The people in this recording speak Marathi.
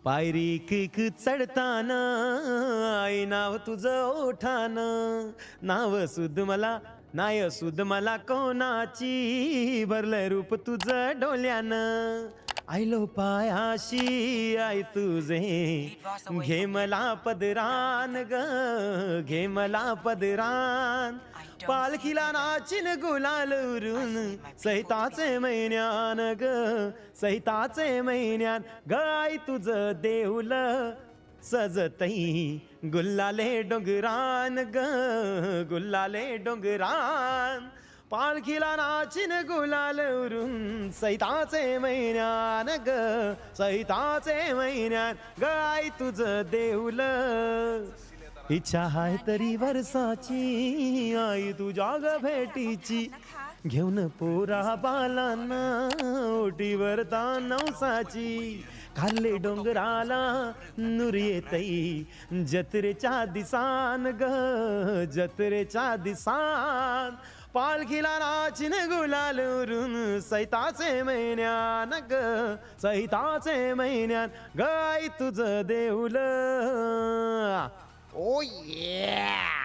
पायरी किक चढताना आई नाव तुझं ओठान, नाव सुद मला नाय सुद मला कोणाची, भरलं रूप तुझं डोल्यानं. आयलो पायाशी आई तुझे, घे मला पदरान ग, घे मला पदरान. पालखीला नाचिन गुलाल उरून, सैताचे महिन्यान ग, सैताचे महिन्यान. गाय तुझं देऊल सजतई, गुल्लाले डोंगरान ग, गुल्लाले डोंगरान. पालखीला नाचिन गुलाल उरून, सैताचे महिन्यान ग, सैताचे महिन्यान. गाय तुझं देऊल. इच्छा हाय तरी वर्षाची आई तुझ्या ग भेटीची, घेऊन पोरा बालांना ओटीवर नवसाची. खाल्ले डोंगराला नूर येतई, जत्रेच्या दिसान ग, जत्रेच्या दिसान. पालखीला नाचिन गुलाल उरून, सैताचे महिन्यान ग, सैताचे महिन्यान. गाय तुझं देऊल. Oh yeah!